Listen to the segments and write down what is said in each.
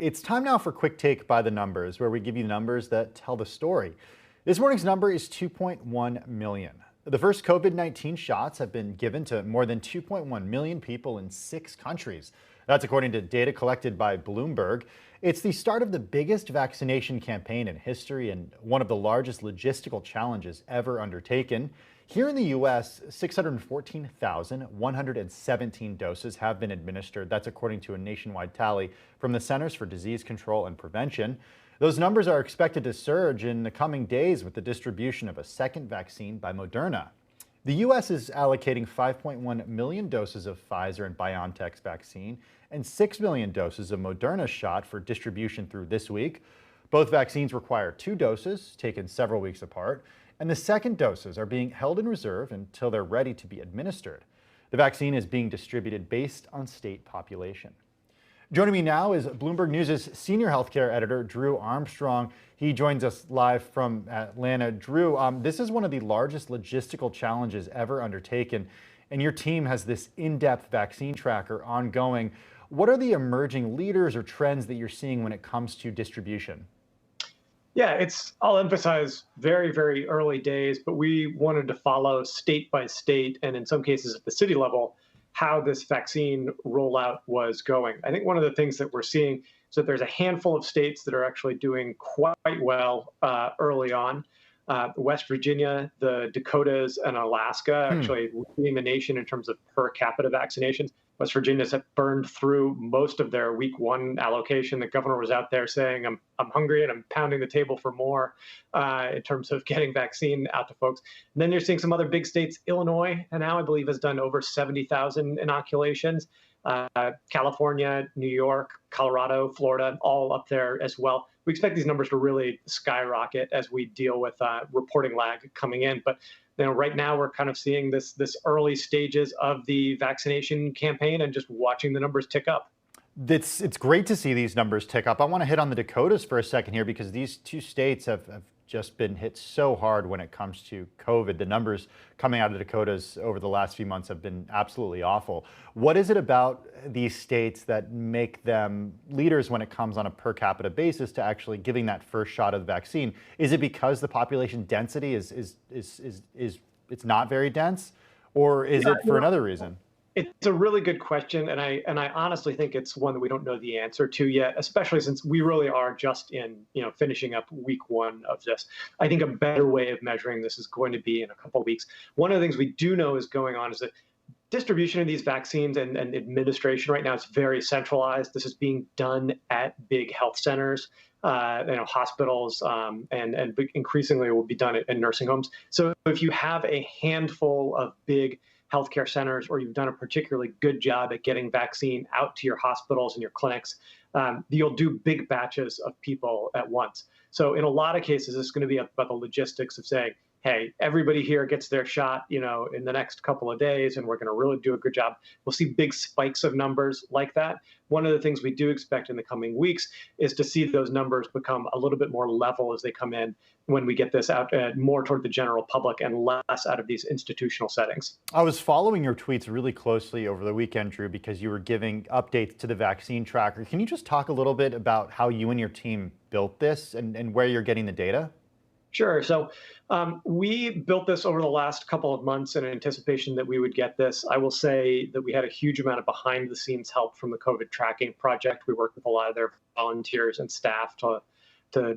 It's time now for Quick Take by the Numbers, where we give you numbers that tell the story. This morning's number is 2.1 million. The first COVID-19 shots have been given to more than 2.1 million people in 6 countries. That's according to data collected by Bloomberg. It's the start of the biggest vaccination campaign in history and one of the largest logistical challenges ever undertaken. Here in the U.S., 614,117 doses have been administered. That's according to a nationwide tally from the Centers for Disease Control and Prevention. Those numbers are expected to surge in the coming days with the distribution of a second vaccine by Moderna. The U.S. is allocating 5.1 million doses of Pfizer and BioNTech's vaccine and 6 million doses of Moderna's shot for distribution through this week. Both vaccines require 2 doses taken several weeks apart, and the second doses are being held in reserve until they're ready to be administered. The vaccine is being distributed based on state population. Joining me now is Bloomberg News' senior healthcare editor, Drew Armstrong. He joins us live from Atlanta. Drew, this is one of the largest logistical challenges ever undertaken, and your team has this in-depth vaccine tracker ongoing. What are the emerging leaders or trends that you're seeing when it comes to distribution? Yeah, I'll emphasize very, very early days, but we wanted to follow state by state and in some cases at the city level, how this vaccine rollout was going. I think one of the things that we're seeing is that there's a handful of states that are actually doing quite well early on. West Virginia, the Dakotas, and Alaska actually leading the nation in terms of per capita vaccinations. West Virginia's have burned through most of their week 1 allocation. The governor was out there saying, I'm hungry and I'm pounding the table for more in terms of getting vaccine out to folks. And then you're seeing some other big states. Illinois, and now I believe has done over 70,000 inoculations. California, New York, Colorado, Florida, all up there as well. We expect these numbers to really skyrocket as we deal with reporting lag coming in. But right now we're kind of seeing this early stages of the vaccination campaign and just watching the numbers tick up. It's great to see these numbers tick up. I want to hit on the Dakotas for a second here because these 2 states have just been hit so hard when it comes to COVID. The numbers coming out of the Dakotas over the last few months have been absolutely awful. What is it about these states that make them leaders when it comes on a per capita basis to actually giving that first shot of the vaccine? Is it because the population density is it's not very dense, or is it for another reason? It's a really good question, and I honestly think it's one that we don't know the answer to yet, especially since we really are just in finishing up week 1 of this. I think a better way of measuring this is going to be in a couple of weeks. One of the things we do know is going on is that distribution of these vaccines and administration right now is very centralized. This is being done at big health centers, hospitals, and increasingly will be done in nursing homes. So if you have a handful of big healthcare centers, or you've done a particularly good job at getting vaccine out to your hospitals and your clinics, you'll do big batches of people at once. So in a lot of cases, it's going to be about the logistics of saying, hey, everybody here gets their shot, in the next couple of days, and we're going to really do a good job. We'll see big spikes of numbers like that. One of the things we do expect in the coming weeks is to see those numbers become a little bit more level as they come in when we get this out more toward the general public and less out of these institutional settings. I was following your tweets really closely over the weekend, Drew, because you were giving updates to the vaccine tracker. Can you just talk a little bit about how you and your team built this and where you're getting the data? Sure. So we built this over the last couple of months in anticipation that we would get this. I will say that we had a huge amount of behind the scenes help from the COVID tracking project. We worked with a lot of their volunteers and staff to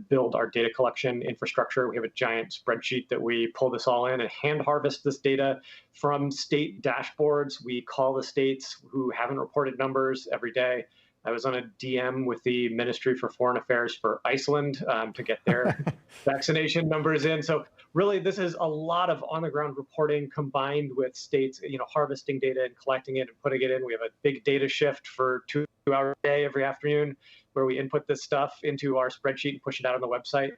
build our data collection infrastructure. We have a giant spreadsheet that we pull this all in and hand harvest this data from state dashboards. We call the states who haven't reported numbers every day. I was on a DM with the Ministry for Foreign Affairs for Iceland to get their vaccination numbers in. So really, this is a lot of on-the-ground reporting combined with states, harvesting data and collecting it and putting it in. We have a big data shift for 2 hours a day every afternoon where we input this stuff into our spreadsheet and push it out on the website.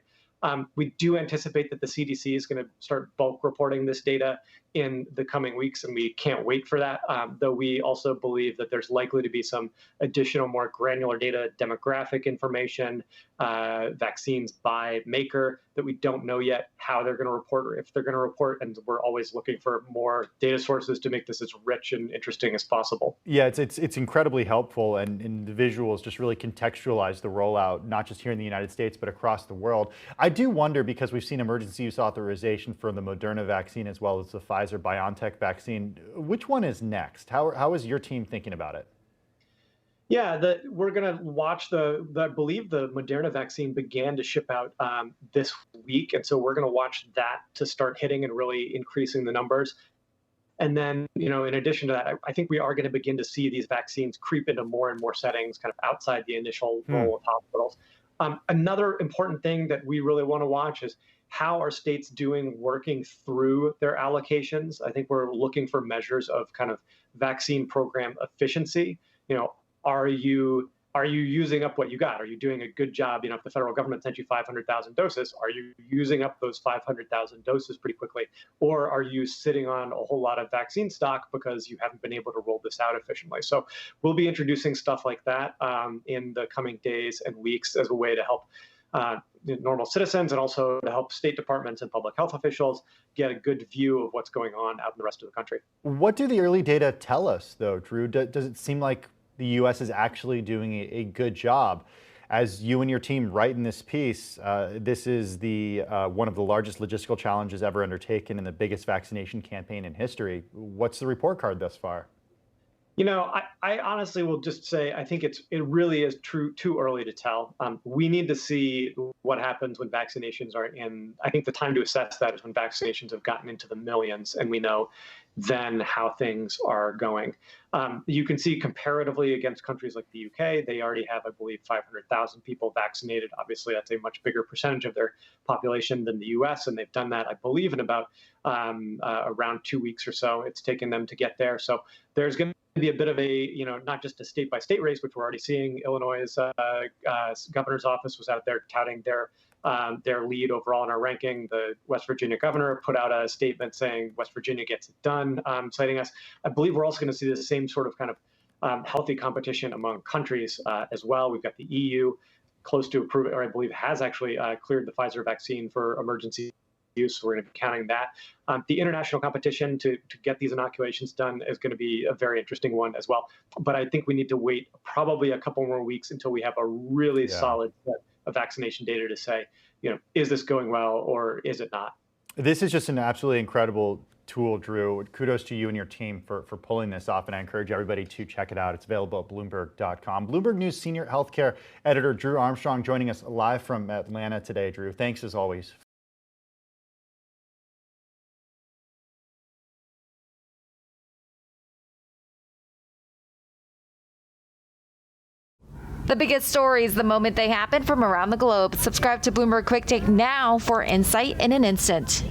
We do anticipate that the CDC is going to start bulk reporting this data in the coming weeks, and we can't wait for that. Though we also believe that there's likely to be some additional, more granular data, demographic information, vaccines by maker that we don't know yet how they're going to report or if they're going to report. And we're always looking for more data sources to make this as rich and interesting as possible. Yeah, it's incredibly helpful, and the visuals just really contextualize the rollout, not just here in the United States, but across the world. I do wonder, because we've seen emergency use authorization for the Moderna vaccine as well as the Pfizer-BioNTech vaccine, which one is next? How is your team thinking about it? Yeah, we're going to watch I believe the Moderna vaccine began to ship out this week. And so we're going to watch that to start hitting and really increasing the numbers. And then, in addition to that, I think we are going to begin to see these vaccines creep into more and more settings kind of outside the initial role of hospitals. Another important thing that we really want to watch is how are states doing working through their allocations. I think we're looking for measures of kind of vaccine program efficiency. Are you using up what you got? Are you doing a good job? If the federal government sent you 500,000 doses, are you using up those 500,000 doses pretty quickly? Or are you sitting on a whole lot of vaccine stock because you haven't been able to roll this out efficiently? So we'll be introducing stuff like that in the coming days and weeks as a way to help normal citizens, and also to help state departments and public health officials get a good view of what's going on out in the rest of the country. What do the early data tell us, though, Drew? Does it seem like the U.S. is actually doing a good job? As you and your team write in this piece, this is one of the largest logistical challenges ever undertaken and the biggest vaccination campaign in history. What's the report card thus far? I honestly will just say I think it really is too early to tell. We need to see what happens when vaccinations are in. I think the time to assess that is when vaccinations have gotten into the millions, and we know then how things are going. You can see comparatively against countries like the UK, they already have, I believe, 500,000 people vaccinated. Obviously, that's a much bigger percentage of their population than the US, and they've done that, I believe, in about around 2 weeks or so. It's taken them to get there. So there's going to be a bit of a, not just a state by state race, which we're already seeing. Illinois' governor's office was out there touting their lead overall in our ranking. The West Virginia governor put out a statement saying West Virginia gets it done, citing us. I believe we're also going to see the same sort of kind of healthy competition among countries as well. We've got the EU close to approving, or I believe has actually cleared the Pfizer vaccine for emergency use. So we're going to be counting that. The international competition to get these inoculations done is going to be a very interesting one as well. But I think we need to wait probably a couple more weeks until we have a really solid set of vaccination data to say, is this going well or is it not? This is just an absolutely incredible tool, Drew. Kudos to you and your team for pulling this off, and I encourage everybody to check it out. It's available at Bloomberg.com. Bloomberg News senior healthcare editor Drew Armstrong joining us live from Atlanta today. Drew, thanks as always. The biggest stories the moment they happen from around the globe. Subscribe to Bloomberg Quicktake now for insight in an instant.